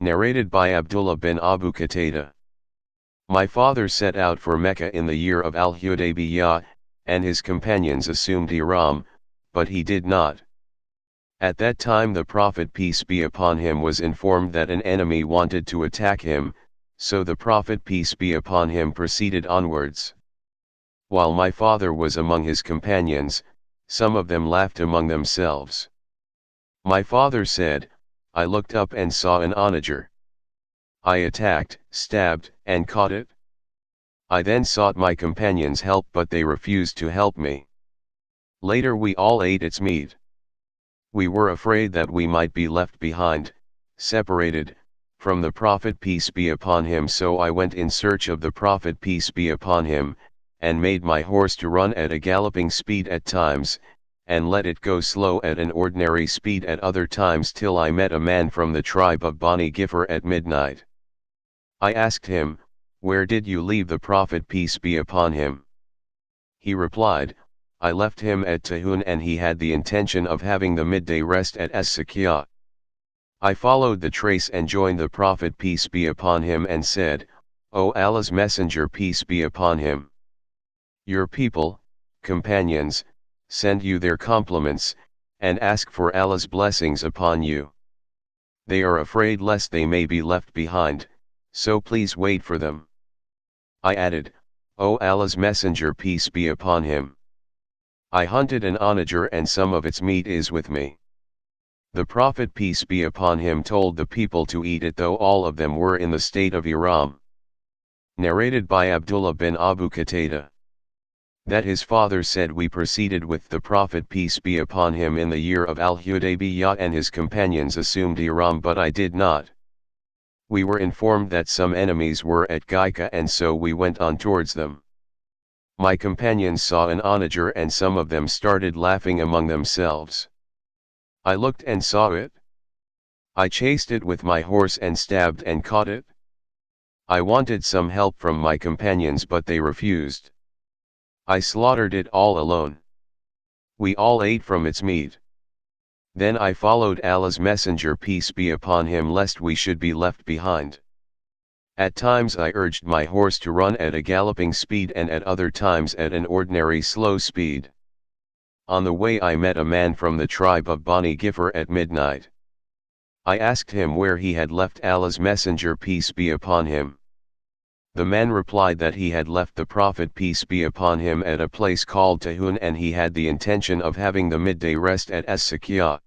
Narrated by Abdullah bin Abu Qatada. My father set out for Mecca in the year of Al-Hudaybiyah, and his companions assumed ihram, but he did not. At that time the Prophet peace be upon him was informed that an enemy wanted to attack him, so the Prophet peace be upon him proceeded onwards. While my father was among his companions, some of them laughed among themselves. My father said, I looked up and saw an onager. I attacked, stabbed, and caught it. I then sought my companions' help, but they refused to help me. Later we all ate its meat. We were afraid that we might be left behind, separated, from the Prophet peace be upon him, so I went in search of the Prophet peace be upon him, and made my horse to run at a galloping speed at times, and let it go slow at an ordinary speed at other times, till I met a man from the tribe of Bani Gifar at midnight. I asked him, Where did you leave the Prophet peace be upon him? He replied, I left him at Tahun, and he had the intention of having the midday rest at As-Sakiyah. I followed the trace and joined the Prophet peace be upon him and said, O Allah's Messenger peace be upon him. Your people, companions, send you their compliments, and ask for Allah's blessings upon you. They are afraid lest they may be left behind, so please wait for them. I added, O Allah's Messenger peace be upon him. I hunted an onager and some of its meat is with me. The Prophet peace be upon him told the people to eat it, though all of them were in the state of ihram. Narrated by Abdullah bin Abu Qatada. That his father said, we proceeded with the Prophet peace be upon him in the year of Al-Hudaybiyah, and his companions assumed ihram, but I did not. We were informed that some enemies were at Gaika, and so we went on towards them. My companions saw an onager and some of them started laughing among themselves. I looked and saw it. I chased it with my horse and stabbed and caught it. I wanted some help from my companions, but they refused. I slaughtered it all alone. We all ate from its meat. Then I followed Allah's Messenger peace be upon him, lest we should be left behind. At times I urged my horse to run at a galloping speed, and at other times at an ordinary slow speed. On the way I met a man from the tribe of Bani Gifar at midnight. I asked him where he had left Allah's Messenger peace be upon him. The man replied that he had left the Prophet peace be upon him at a place called Tahun, and he had the intention of having the midday rest at As-Sakiyah.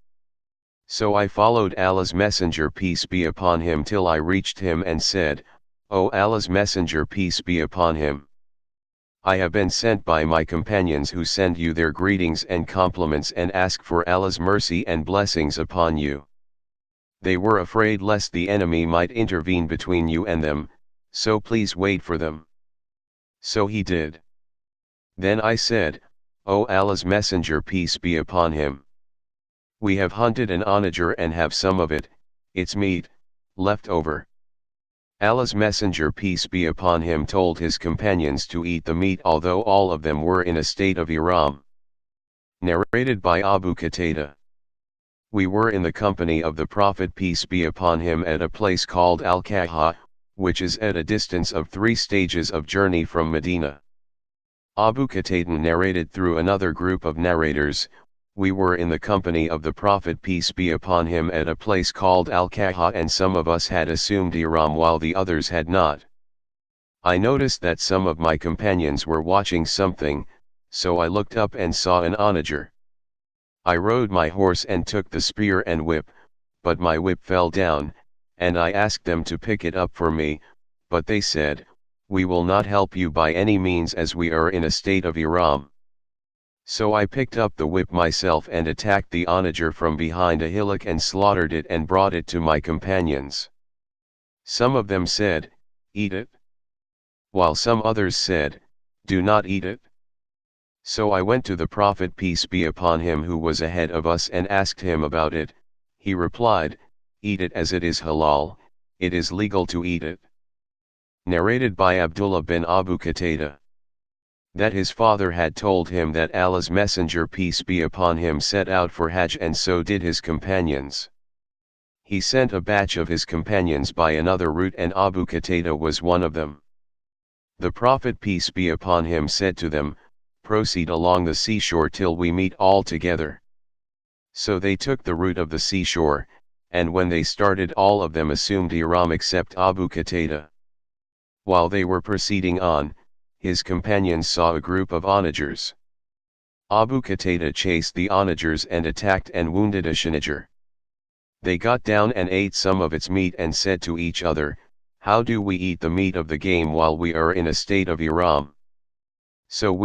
So I followed Allah's Messenger peace be upon him till I reached him and said, O Allah's Messenger peace be upon him. I have been sent by my companions, who send you their greetings and compliments and ask for Allah's mercy and blessings upon you. They were afraid lest the enemy might intervene between you and them, so please wait for them. So he did. Then I said, O Allah's Messenger peace be upon him. We have hunted an onager and have some of it, its meat, left over. Allah's Messenger peace be upon him told his companions to eat the meat, although all of them were in a state of ihram. Narrated by Abu Qatada. We were in the company of the Prophet peace be upon him at a place called Al-Kaha, which is at a distance of 3 stages of journey from Medina. Abu Qatada narrated through another group of narrators, we were in the company of the Prophet peace be upon him at a place called Al-Kaha, and some of us had assumed ihram while the others had not. I noticed that some of my companions were watching something, so I looked up and saw an onager. I rode my horse and took the spear and whip, but my whip fell down, and I asked them to pick it up for me, but they said, We will not help you by any means, as we are in a state of ihram. So I picked up the whip myself and attacked the onager from behind a hillock and slaughtered it and brought it to my companions. Some of them said, Eat it. While some others said, Do not eat it. So I went to the Prophet peace be upon him, who was ahead of us, and asked him about it. He replied, Eat it, as it is halal, it is legal to eat it. Narrated by Abdullah bin Abu Qatada. That his father had told him that Allah's Messenger peace be upon him set out for Hajj, and so did his companions. He sent a batch of his companions by another route, and Abu Qatada was one of them. The Prophet peace be upon him said to them, "Proceed along the seashore till we meet all together." So they took the route of the seashore, and when they started all of them assumed ihram except Abu Qatada. While they were proceeding on, his companions saw a group of onagers. Abu Qatada chased the onagers and attacked and wounded a shanajr. They got down and ate some of its meat and said to each other, "How do we eat the meat of the game while we are in a state of ihram?" So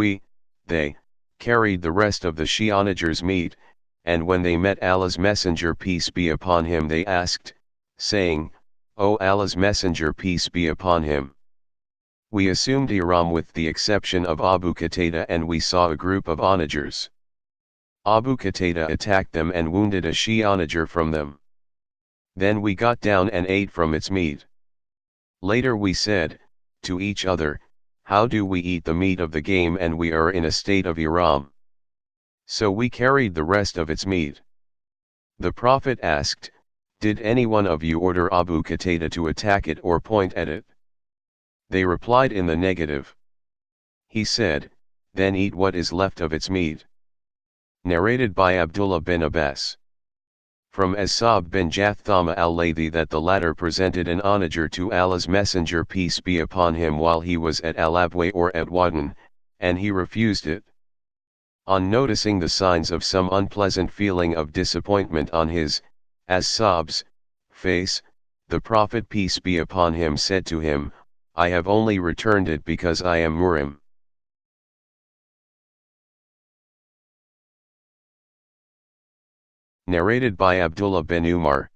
they, carried the rest of the she-onager's meat, and when they met Allah's Messenger peace be upon him they asked, saying, "O Allah's Messenger peace be upon him, we assumed ihram with the exception of Abu Qatada, and we saw a group of onagers. Abu Qatada attacked them and wounded a she-onager from them. Then we got down and ate from its meat. Later we said, to each other, how do we eat the meat of the game and we are in a state of ihram? So we carried the rest of its meat." The Prophet asked, "Did any one of you order Abu Qatada to attack it or point at it?" They replied in the negative. He said, "Then eat what is left of its meat." Narrated by Abdullah bin Abbas. From As-Sa'b bin Jathama al-Laythi that the latter presented an onager to Allah's Messenger peace be upon him while he was at Al-Abwa or at Wadan, and he refused it. On noticing the signs of some unpleasant feeling of disappointment on his, As-Sa'b's, face, the Prophet peace be upon him said to him, "I have only returned it because I am muhrim." Narrated by Abdullah bin Umar.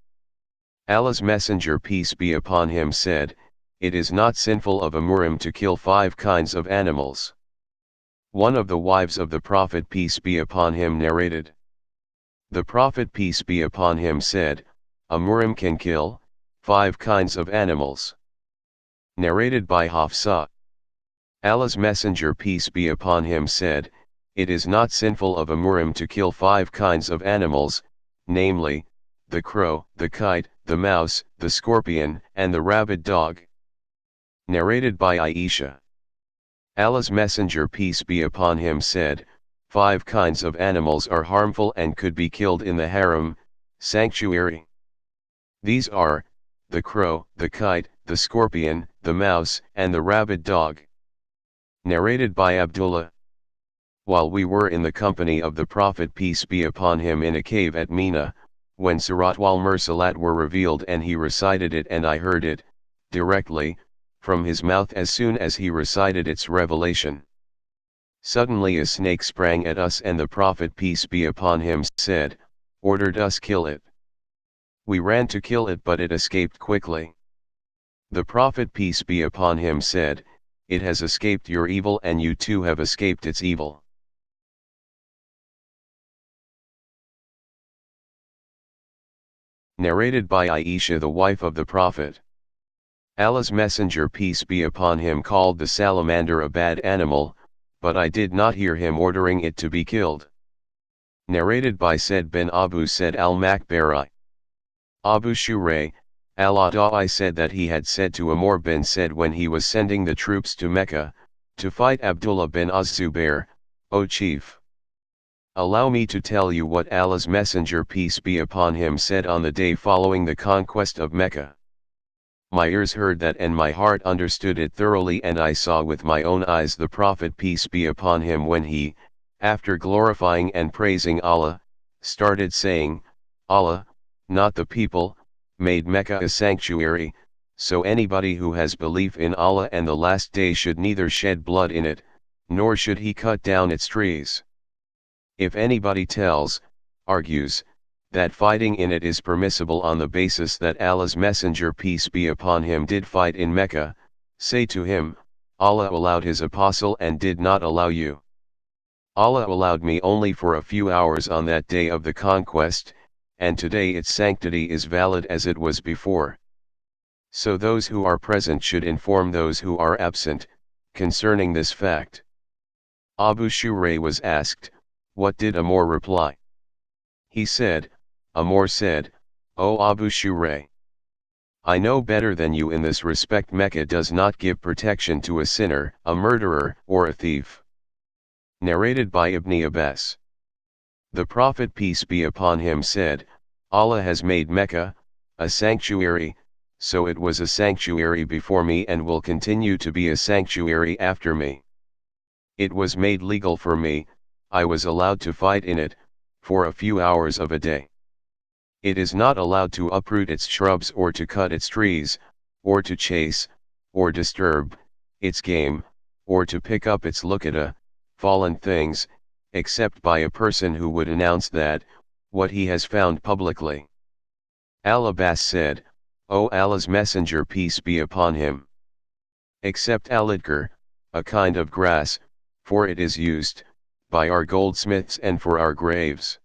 Allah's Messenger peace be upon him said, "It is not sinful of a muhrim to kill 5 kinds of animals." One of the wives of the Prophet peace be upon him narrated. The Prophet peace be upon him said, "A muhrim can kill 5 kinds of animals." Narrated by Hafsa. Allah's Messenger peace be upon him said, "It is not sinful of a muhrim to kill 5 kinds of animals, namely, the crow, the kite, the mouse, the scorpion, and the rabid dog." Narrated by Aisha. Allah's Messenger peace be upon him said, 5 kinds of animals are harmful and could be killed in the haram, sanctuary. These are, the crow, the kite, the scorpion, the mouse, and the rabid dog. Narrated by Abdullah. While we were in the company of the Prophet peace be upon him in a cave at Mina, when Surat wal Mursalat were revealed and he recited it and I heard it, directly, from his mouth as soon as he recited its revelation. Suddenly a snake sprang at us and the Prophet peace be upon him said, "Ordered us kill it." We ran to kill it but it escaped quickly. The Prophet peace be upon him said, "It has escaped your evil and you too have escaped its evil." Narrated by Aisha the wife of the Prophet. Allah's Messenger peace be upon him called the salamander a bad animal, but I did not hear him ordering it to be killed. Narrated by Said bin Abu Said al-Makbari. Abu Shurayh, al-Ada'i said that he had said to Amr bin Said when he was sending the troops to Mecca, to fight Abdullah bin Az-Zubair, "O chief, allow me to tell you what Allah's Messenger peace be upon him said on the day following the conquest of Mecca. My ears heard that and my heart understood it thoroughly, and I saw with my own eyes the Prophet peace be upon him when he, after glorifying and praising Allah, started saying, Allah, not the people, made Mecca a sanctuary, so anybody who has belief in Allah and the last day should neither shed blood in it, nor should he cut down its trees. If anybody argues, that fighting in it is permissible on the basis that Allah's Messenger peace be upon him did fight in Mecca, say to him, Allah allowed his apostle and did not allow you. Allah allowed me only for a few hours on that day of the conquest, and today its sanctity is valid as it was before. So those who are present should inform those who are absent, concerning this fact." Abu Shurayh was asked, "What did Amr reply?" He said, Amr said, O Abu Shurayh, I know better than you in this respect. Mecca does not give protection to a sinner, a murderer, or a thief. Narrated by Ibn Abbas. The Prophet peace be upon him said, Allah has made Mecca a sanctuary, so it was a sanctuary before me and will continue to be a sanctuary after me. It was made legal for me, I was allowed to fight in it, for a few hours of a day. It is not allowed to uproot its shrubs or to cut its trees, or to chase, or disturb, its game, or to pick up its lukata, fallen things, except by a person who would announce that, what he has found publicly. Al-Abbas said, O Allah's Messenger peace be upon him. Except al-idkar, a kind of grass, for it is used, by our goldsmiths and for our graves.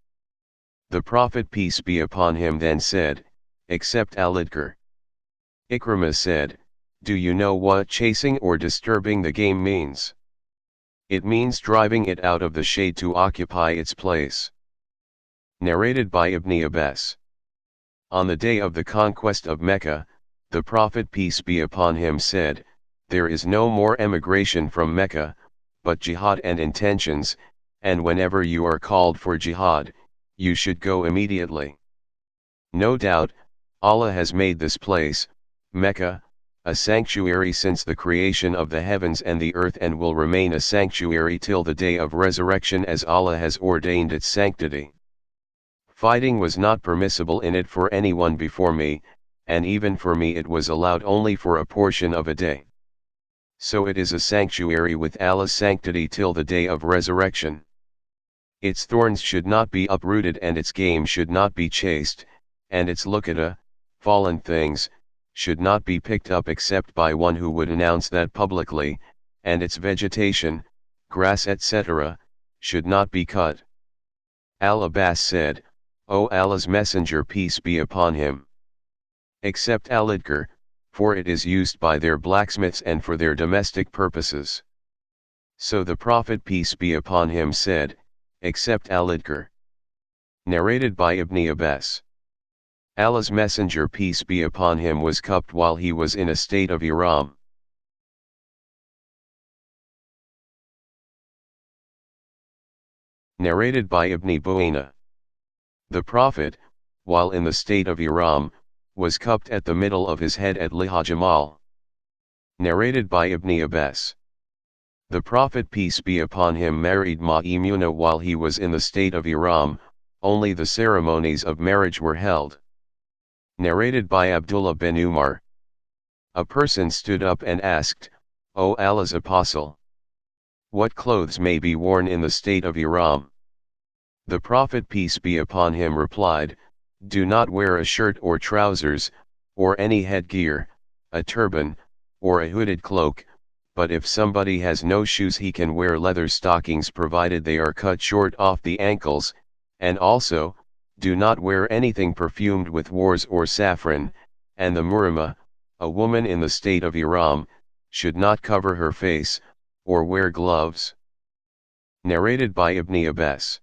The Prophet peace be upon him then said, except al-idkar. Ikrimah said, do you know what chasing or disturbing the game means? It means driving it out of the shade to occupy its place. Narrated by Ibn Abbas. On the day of the conquest of Mecca, the Prophet peace be upon him said, there is no more emigration from Mecca, but jihad and intentions, and whenever you are called for jihad, you should go immediately. No doubt, Allah has made this place, Mecca, a sanctuary since the creation of the heavens and the earth and will remain a sanctuary till the day of resurrection as Allah has ordained its sanctity. Fighting was not permissible in it for anyone before me, and even for me it was allowed only for a portion of a day. So it is a sanctuary with Allah's sanctity till the day of resurrection. Its thorns should not be uprooted and its game should not be chased, and its lukata, fallen things, should not be picked up except by one who would announce that publicly, and its vegetation, grass etc., should not be cut. Al-Abbas said, O Allah's Messenger peace be upon him. Except al-idkar, for it is used by their blacksmiths and for their domestic purposes. So the Prophet peace be upon him said, except al-idkar. Narrated by Ibn Abbas. Allah's Messenger peace be upon him was cupped while he was in a state of ihram. Narrated by Ibn Buayna. The Prophet, while in the state of ihram, was cupped at the middle of his head at Liha Jamal. Narrated by Ibn Abbas. The Prophet peace be upon him married Ma'imuna while he was in the state of ihram, only the ceremonies of marriage were held. Narrated by Abdullah bin Umar. A person stood up and asked, O Allah's Apostle, what clothes may be worn in the state of ihram? The Prophet peace be upon him replied, do not wear a shirt or trousers, or any headgear, a turban, or a hooded cloak, but if somebody has no shoes he can wear leather stockings provided they are cut short off the ankles, and also, do not wear anything perfumed with wars or saffron, and the murima, a woman in the state of ihram, should not cover her face, or wear gloves. Narrated by Ibn Abbas.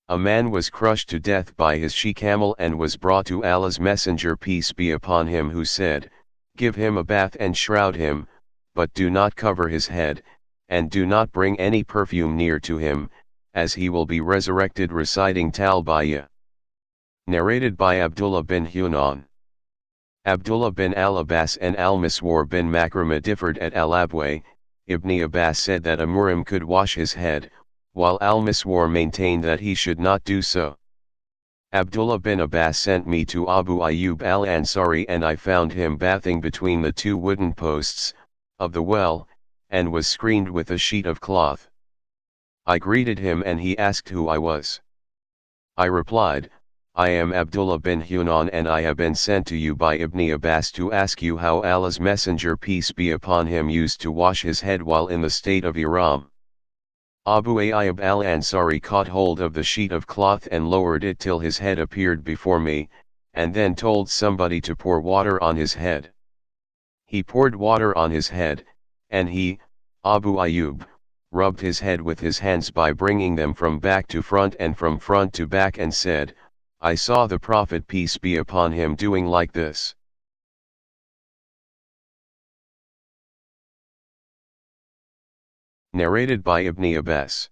A man was crushed to death by his she-camel and was brought to Allah's Messenger peace be upon him who said, give him a bath and shroud him, but do not cover his head, and do not bring any perfume near to him, as he will be resurrected reciting Talbiyah. Narrated by Abdullah bin Hunan. Abdullah bin al-Abbas and al-Miswar bin Makrama differed at al-Abway. Ibn Abbas said that a murim could wash his head, while al-Miswar maintained that he should not do so. Abdullah bin Abbas sent me to Abu Ayyub al-Ansari and I found him bathing between the two wooden posts of the well, and was screened with a sheet of cloth. I greeted him and he asked who I was. I replied, I am Abdullah bin Hunan and I have been sent to you by Ibn Abbas to ask you how Allah's Messenger peace be upon him used to wash his head while in the state of ihram. Abu Ayyub al-Ansari caught hold of the sheet of cloth and lowered it till his head appeared before me, and then told somebody to pour water on his head. He poured water on his head, and he, Abu Ayyub, rubbed his head with his hands by bringing them from back to front and from front to back and said, I saw the Prophet peace be upon him doing like this. Narrated by Ibn Abbas.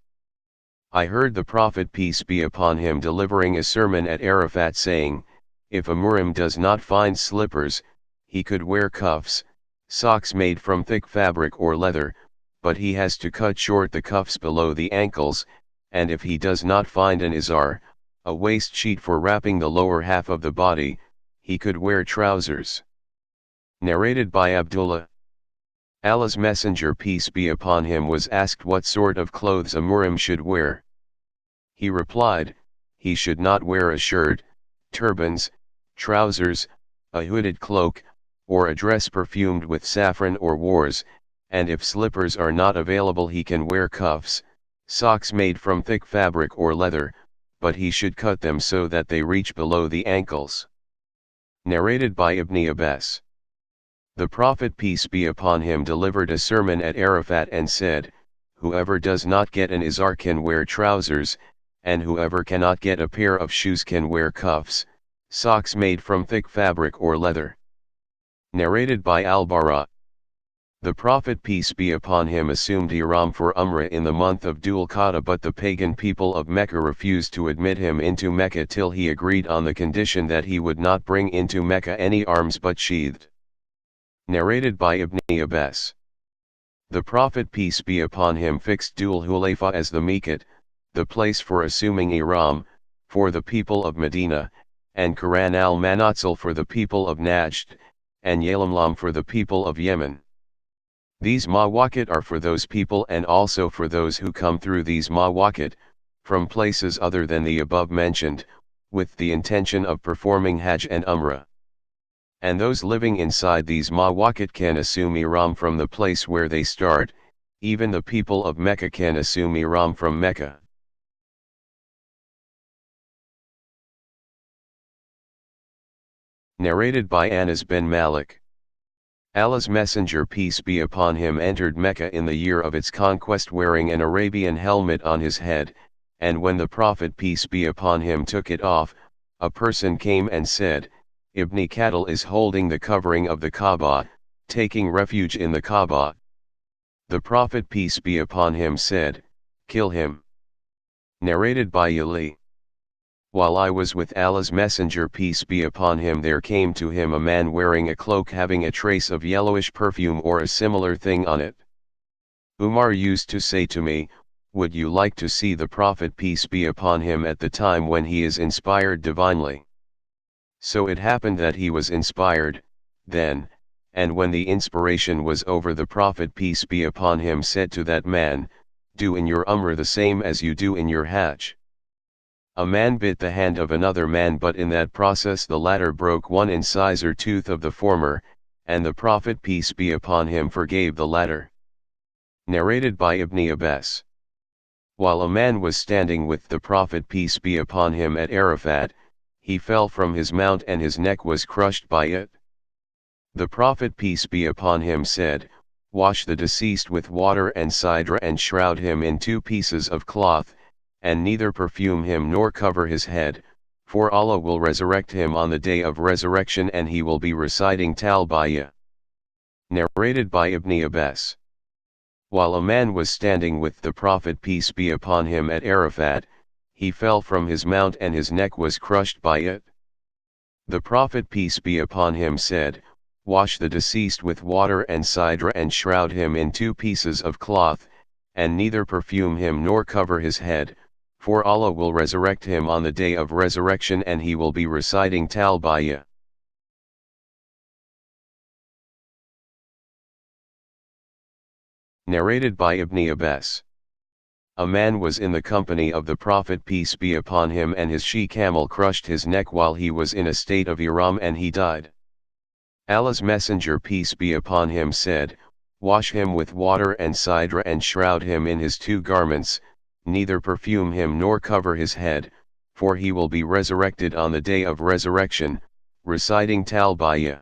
I heard the Prophet peace be upon him delivering a sermon at Arafat saying, if a murim does not find slippers, he could wear cuffs, socks made from thick fabric or leather, but he has to cut short the cuffs below the ankles, and if he does not find an izar, a waist sheet for wrapping the lower half of the body, he could wear trousers. Narrated by Abdullah. Allah's Messenger peace be upon him was asked what sort of clothes a murim should wear. He replied, he should not wear a shirt, turbans, trousers, a hooded cloak, or a dress perfumed with saffron or wars, and if slippers are not available he can wear cuffs, socks made from thick fabric or leather, but he should cut them so that they reach below the ankles. Narrated by Ibn Abbas. The Prophet peace be upon him delivered a sermon at Arafat and said, whoever does not get an izar can wear trousers, and whoever cannot get a pair of shoes can wear cuffs, socks made from thick fabric or leather. Narrated by Al-Bara. The Prophet peace be upon him assumed ihram for Umrah in the month of Dhul Qa'dah, but the pagan people of Mecca refused to admit him into Mecca till he agreed on the condition that he would not bring into Mecca any arms but sheathed. Narrated by Ibn Abbas. The Prophet peace be upon him fixed Dhul Hulayfa as the miqat, the place for assuming ihram, for the people of Medina, and Quran al-Manatzil for the people of Najd, and Yalamlam for the people of Yemen. These mawaqit are for those people and also for those who come through these mawaqit, from places other than the above mentioned, with the intention of performing Hajj and Umrah. And those living inside these mawaqit can assume ihram from the place where they start, even the people of Mecca can assume ihram from Mecca. Narrated by Anas bin Malik. Allah's Messenger peace be upon him entered Mecca in the year of its conquest wearing an Arabian helmet on his head, and when the Prophet peace be upon him took it off, a person came and said, Ibn Qatl is holding the covering of the Kaaba, taking refuge in the Kaaba. The Prophet peace be upon him said, kill him. Narrated by Ali. While I was with Allah's Messenger peace be upon him there came to him a man wearing a cloak having a trace of yellowish perfume or a similar thing on it. Umar used to say to me, would you like to see the Prophet peace be upon him at the time when he is inspired divinely? So it happened that he was inspired, then, and when the inspiration was over the Prophet peace be upon him said to that man, do in your Umrah the same as you do in your Hajj. A man bit the hand of another man, but in that process the latter broke one incisor tooth of the former, and the Prophet peace be upon him forgave the latter. Narrated by Ibn Abbas. While a man was standing with the Prophet peace be upon him at Arafat, he fell from his mount and his neck was crushed by it. The Prophet peace be upon him said, wash the deceased with water and sidra and shroud him in 2 pieces of cloth, and neither perfume him nor cover his head, for Allah will resurrect him on the day of resurrection and he will be reciting Talbiyah. Narrated by Ibn Abbas. While a man was standing with the Prophet peace be upon him at Arafat, he fell from his mount and his neck was crushed by it. The Prophet peace be upon him said, wash the deceased with water and sidra and shroud him in 2 pieces of cloth, and neither perfume him nor cover his head, for Allah will resurrect him on the day of resurrection and he will be reciting Talbiyah. Narrated by Ibn Abbas. A man was in the company of the Prophet peace be upon him and his she-camel crushed his neck while he was in a state of ihram and he died. Allah's Messenger peace be upon him said, wash him with water and sidra and shroud him in his 2 garments, neither perfume him nor cover his head, for he will be resurrected on the day of resurrection, reciting Talbiyah.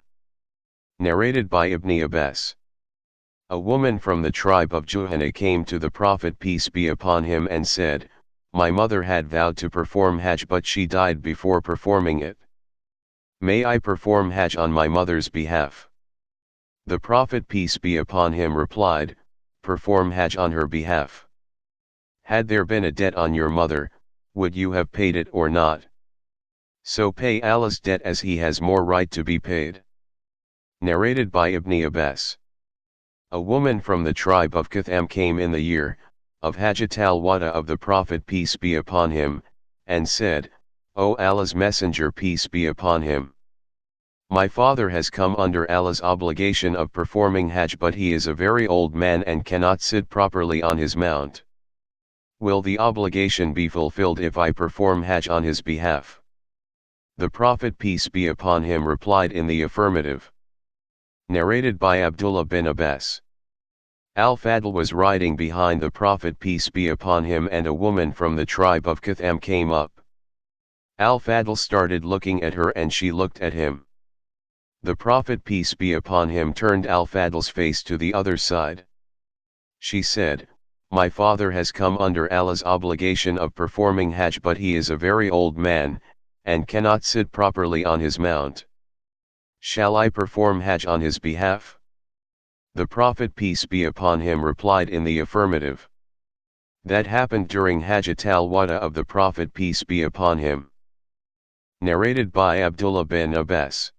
Narrated by Ibn Abbas. A woman from the tribe of Juhana came to the Prophet peace be upon him and said, my mother had vowed to perform Hajj but she died before performing it. May I perform Hajj on my mother's behalf? The Prophet peace be upon him replied, perform Hajj on her behalf. Had there been a debt on your mother, would you have paid it or not? So pay Allah's debt as he has more right to be paid. Narrated by Ibn Abbas. A woman from the tribe of Kitham came in the year of Hajjat al-Wada of the Prophet peace be upon him, and said, O Allah's Messenger peace be upon him. My father has come under Allah's obligation of performing Hajj but he is a very old man and cannot sit properly on his mount. Will the obligation be fulfilled if I perform Hajj on his behalf? The Prophet peace be upon him replied in the affirmative. Narrated by Abdullah bin Abbas. Al-Fadl was riding behind the Prophet peace be upon him and a woman from the tribe of Kitham came up. Al-Fadl started looking at her and she looked at him. The Prophet peace be upon him turned Al-Fadl's face to the other side. She said, my father has come under Allah's obligation of performing Hajj but he is a very old man, and cannot sit properly on his mount. Shall I perform Hajj on his behalf? The Prophet peace be upon him replied in the affirmative. That happened during Hajjat al-Wada of the Prophet peace be upon him. Narrated by Abdullah bin Abbas.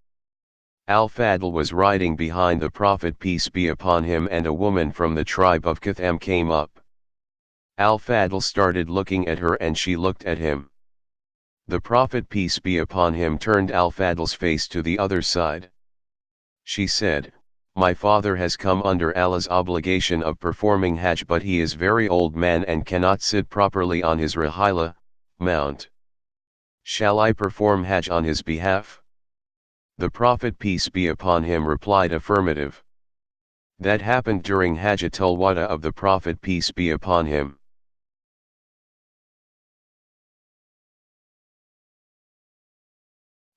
Al-Fadl was riding behind the Prophet peace be upon him and a woman from the tribe of Kitham came up. Al-Fadl started looking at her and she looked at him. The Prophet peace be upon him turned Al-Fadl's face to the other side. She said, my father has come under Allah's obligation of performing Hajj but he is very old man and cannot sit properly on his rahila, mount. Shall I perform Hajj on his behalf? The Prophet peace be upon him replied affirmative. That happened during Hajjat al-Wada of the Prophet peace be upon him.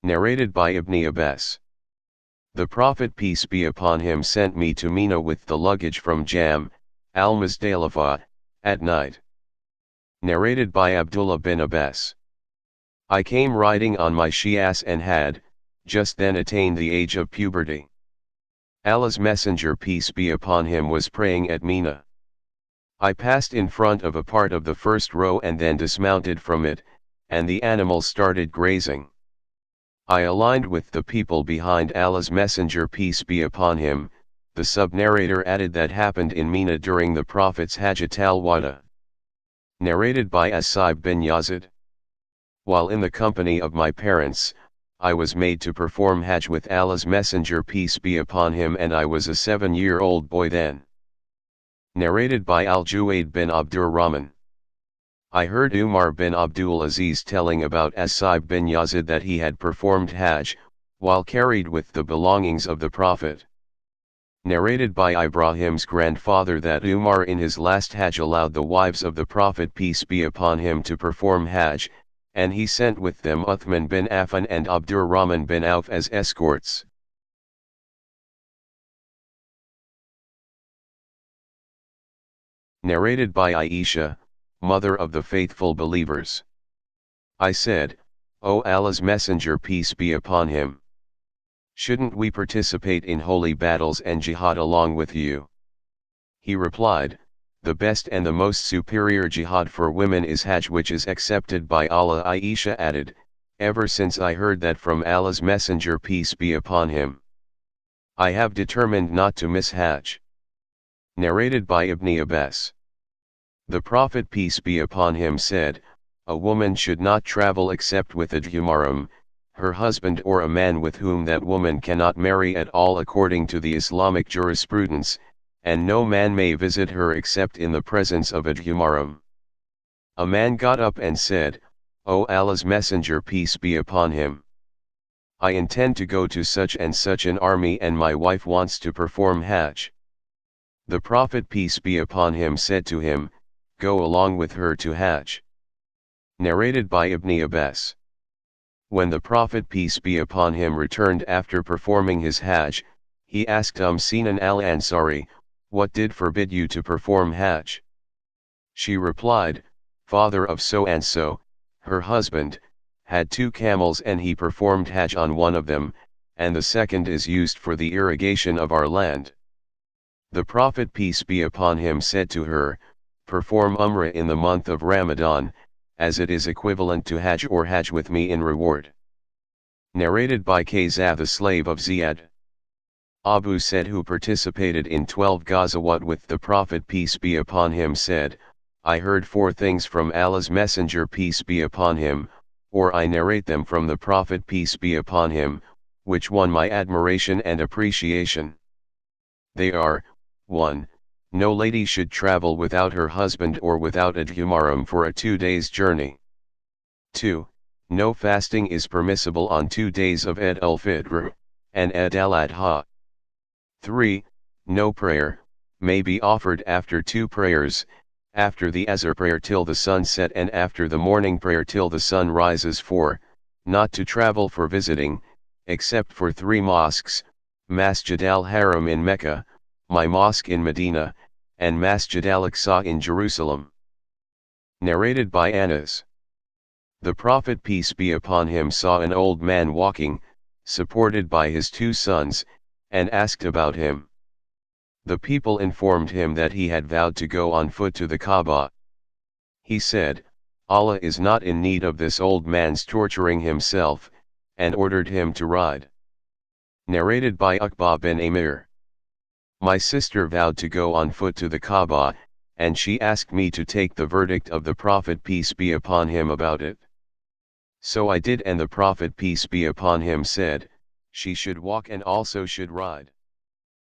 Narrated by Ibn Abbas. The Prophet peace be upon him sent me to Mina with the luggage from Jam, al-Muzdalifah, at night. Narrated by Abdullah bin Abbas. I came riding on my she-ass and had, just then attained the age of puberty. Allah's Messenger peace be upon him was praying at Mina. I passed in front of a part of the first row and then dismounted from it, and the animals started grazing. I aligned with the people behind Allah's Messenger peace be upon him. The sub-narrator added that happened in Mina during the Prophet's Hajjat al-Wada. Narrated by As-Saib bin Yazid. While in the company of my parents, I was made to perform Hajj with Allah's Messenger peace be upon him and I was a 7-year-old boy then. Narrated by Al-Juwayd bin Abdurrahman. I heard Umar bin Abdul Aziz telling about As-Saib bin Yazid that he had performed Hajj, while carried with the belongings of the Prophet. Narrated by Ibrahim's grandfather that Umar in his last Hajj allowed the wives of the Prophet peace be upon him to perform Hajj, and he sent with them Uthman bin Affan and Abdurrahman bin Auf as escorts. Narrated by Aisha, mother of the faithful believers. I said, O Allah's Messenger peace be upon him. Shouldn't we participate in holy battles and jihad along with you? He replied, the best and the most superior jihad for women is Hajj which is accepted by Allah. Aisha added, ever since I heard that from Allah's Messenger peace be upon him, I have determined not to miss Hajj. Narrated by Ibn Abbas. The Prophet peace be upon him said, a woman should not travel except with a Jumarum, her husband or a man with whom that woman cannot marry at all according to the Islamic jurisprudence, and no man may visit her except in the presence of a Jumarum. A man got up and said, O Allah's Messenger peace be upon him, I intend to go to such and such an army and my wife wants to perform Hajj. The Prophet peace be upon him said to him, go along with her to Hajj. Narrated by Ibn Abbas. When the Prophet peace be upon him returned after performing his Hajj, he asked Sinan al-Ansari, what did forbid you to perform Hajj? She replied, father of so-and-so, her husband, had 2 camels and he performed Hajj on one of them, and the second is used for the irrigation of our land. The Prophet peace be upon him said to her, perform Umrah in the month of Ramadan, as it is equivalent to Hajj or Hajj with me in reward. Narrated by Kayza the slave of Ziyad. Abu Said, who participated in 12 Ghazawat with the Prophet peace be upon him, said, I heard 4 things from Allah's Messenger peace be upon him, or I narrate them from the Prophet peace be upon him, which won my admiration and appreciation. They are, 1. No lady should travel without her husband or without a Dhumaram for a 2 days journey. 2. No fasting is permissible on 2 days of Eid al-Fitr and Eid al-Adha. 3. No prayer may be offered after 2 prayers, after the Asr prayer till the sun set and after the morning prayer till the sun rises. 4. Not to travel for visiting, except for 3 mosques, Masjid al-Haram in Mecca, my mosque in Medina, and Masjid al-Aqsa in Jerusalem. Narrated by Anas. The Prophet peace be upon him saw an old man walking, supported by his 2 sons, and asked about him. The people informed him that he had vowed to go on foot to the Kaaba. He said, Allah is not in need of this old man's torturing himself, and ordered him to ride. Narrated by Uqba bin Amir. My sister vowed to go on foot to the Kaaba, and she asked me to take the verdict of the Prophet peace be upon him about it. So I did, and the Prophet peace be upon him said, she should walk and also should ride.